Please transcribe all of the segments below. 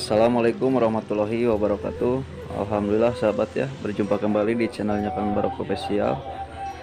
Assalamualaikum warahmatullahi wabarakatuh. Alhamdulillah sahabat ya, berjumpa kembali di channelnya Kang Barok Official.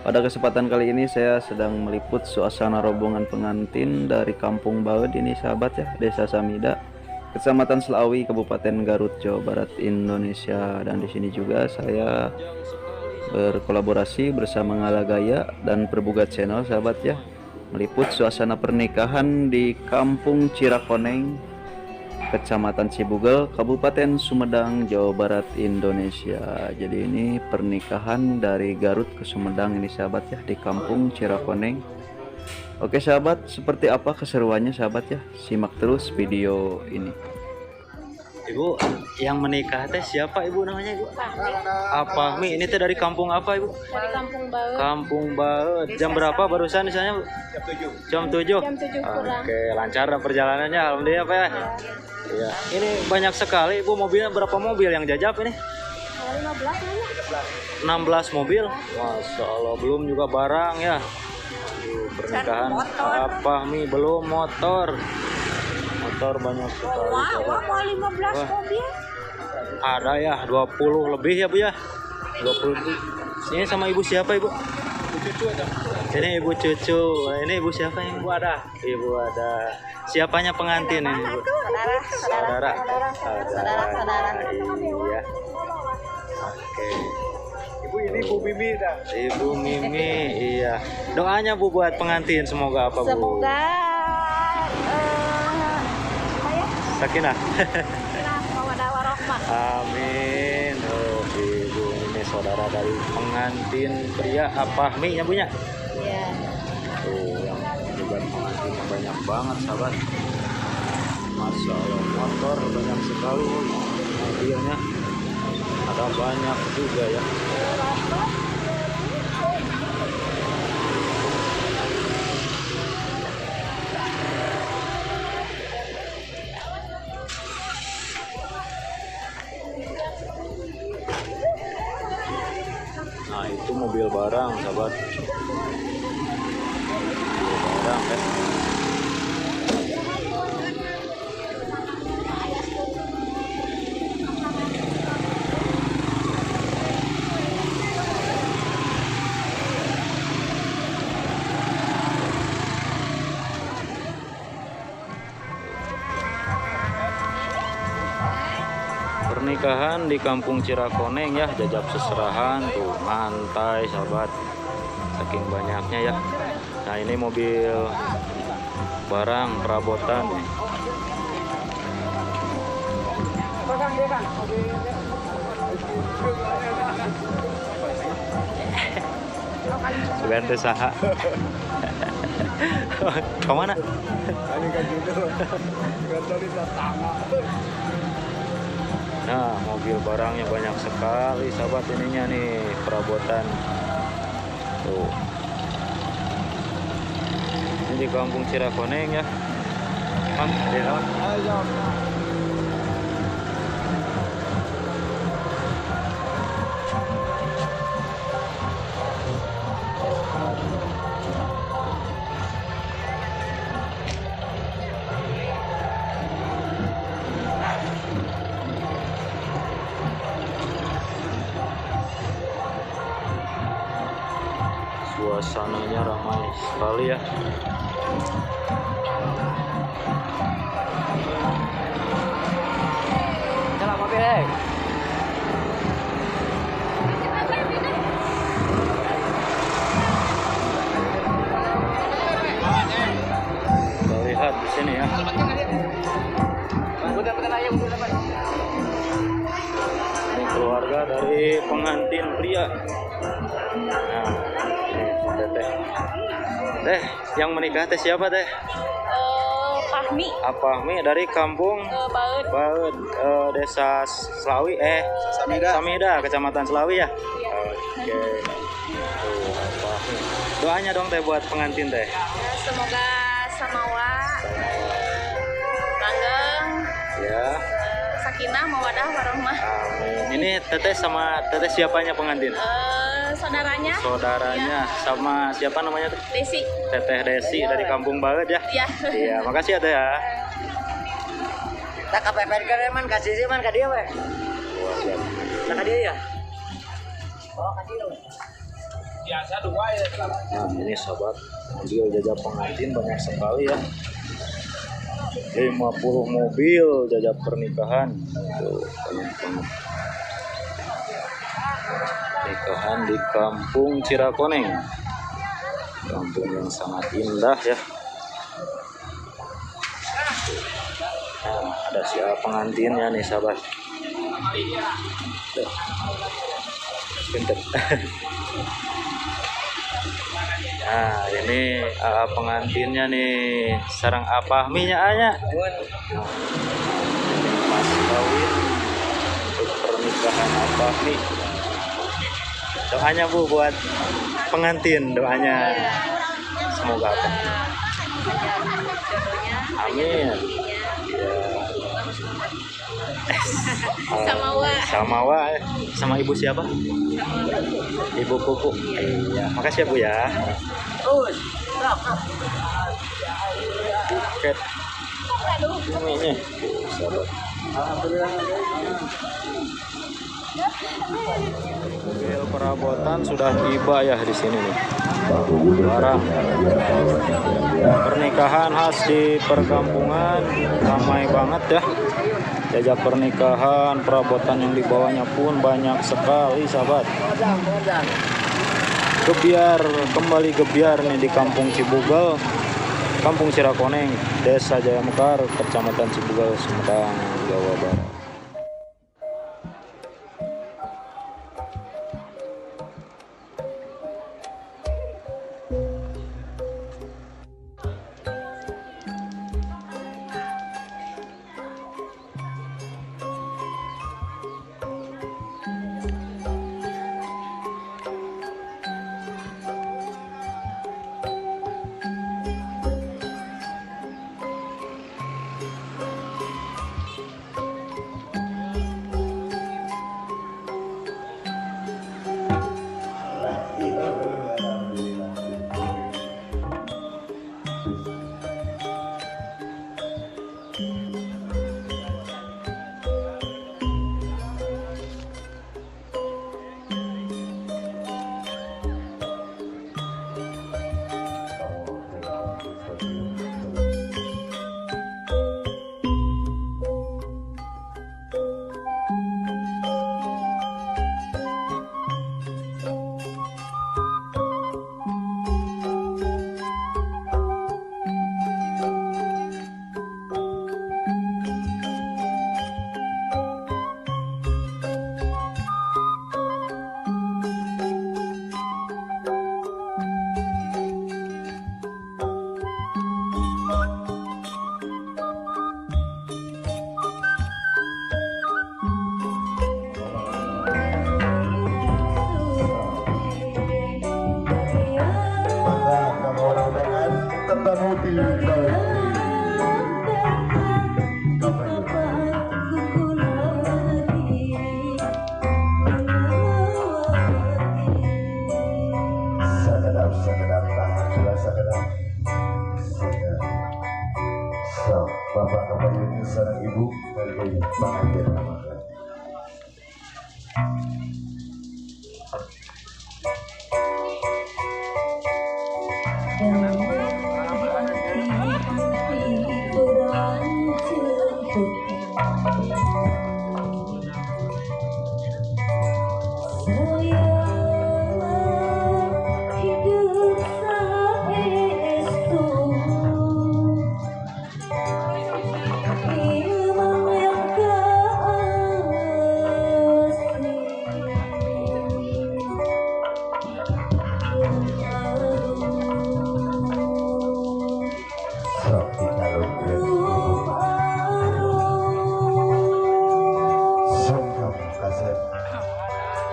Pada kesempatan kali ini saya sedang meliput suasana rombongan pengantin dari Kampung Baud ini sahabat ya, Desa Samida, Kecamatan Selawi, Kabupaten Garut, Jawa Barat, Indonesia. Dan di sini juga saya berkolaborasi bersama Ngala Gaya dan Perbugat Channel sahabat ya, meliput suasana pernikahan di Kampung Cirakoneng, Kecamatan Cibugel, Kabupaten Sumedang, Jawa Barat, Indonesia. Jadi ini pernikahan dari Garut ke Sumedang ini sahabat ya, di Kampung Cirakoneng. Oke sahabat, seperti apa keseruannya sahabat ya? Simak terus video ini. Ibu, yang menikah teh siapa ibu namanya ibu? Apa Mi? Ini teh dari kampung apa ibu? Dari Kampung Baud. Kampung Baud. Jam berapa barusan di sana bu? Jam 7. Jam 7 kurang. Oke, lancar perjalanannya alhamdulillah Pak ya. Iya. Ini banyak sekali ibu, mobilnya berapa mobil yang jajab ini? 15 nanya. 16 mobil. Masya Allah, belum juga barang ya. Pernikahan apa Mi? Belum motor. Motor banyak sekali. Mau 15 mobil. Ada ya 20 lebih ya bu ya, 20 lebih. Ini sama ibu siapa ibu? Ini ibu cucu. Ini ibu siapa yang ibu ada? Ibu ada. Siapanya pengantin ini ibu? Saudara. Iya. Oke. Ibu ini Bu Mimi dah. Ibu Mimi, iya. Doanya bu buat pengantin semoga apa bu? Semoga Sakinah. mawaddah warahmah. Amin. Oh, ibu ini saudara dari pengantin pria apa Mi nya punya? Iya. Oh, yang juga pengantinnya banyak banget sahabat. Masya Allah, motor banyak sekali, mobilnya ada banyak juga ya. Nah itu mobil barang sahabat, mobil barang ya. Pernikahan di Kampung Cirakoneng ya, jajab seserahan tuh, mantai sahabat, saking banyaknya ya. Nah ini mobil barang perabotan nih. Ganti saha. Kemana? Nah, mobil barangnya banyak sekali sahabat, ininya nih perabotan. Tuh. Ini di Kampung Cirakoneng ya. Mang, suasananya ramai sekali ya. Jalan mobil. Kita lihat di sini ya. Ini keluarga dari pengantin pria. Nah, teh. Teh, yang menikah teh siapa teh? Fahmi. Fahmi dari Kampung Baud. Baud, Desa Selawi, Samida, Kecamatan Selawi ya. Oke. Tuh, Fahmi. Doanya dong teh buat pengantin teh. Semoga samawa, langgeng, Ya. sakinah, mawaddah warahmah. Amin. Ini teteh sama teteh siapanya pengantin? Saudaranya. Saudaranya sama siapa namanya tuh? Desi. Teteh Desi dari Kampung Baud ya. Iya. Iya, makasih ya teh ya. Tak KPPN kan man kasih sih man ka dia we. Tak ka dia ya. Oh ka dia. Nah ini sahabat, mobil jajah pengantin banyak sekali ya. 50 mobil jajah pernikahan. Tuh, banyak banget. Nikahan di Kampung Cirakoneng. Kampung yang sangat indah ya. Nah, ada siapa pengantinnya nih sahabat. Tuh. Pinter. Nah ini pengantinnya nih, sarang Fahminya anya. Nah, pas kawin untuk pernikahan Fahmi. Doanya Bu buat pengantin, doanya semoga apa? Amin. Sama ibu siapa? Ibu Kuku. Iya, makasih ya Bu ya. Buket. Ini. Mobil perabotan sudah tiba ya di sini nih. Barang pernikahan khas di perkampungan ramai banget ya. Jajah pernikahan, perabotan yang dibawanya pun banyak sekali sahabat. Kembali gebiar nih di Kampung Cibugal, Kampung Cirakoneng, Desa Jayamekar, Kecamatan Cibugal, Sumedang, Jawa Barat. Bapak kembali seorang ibu dari pengantin namakan.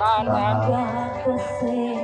Tanah kasih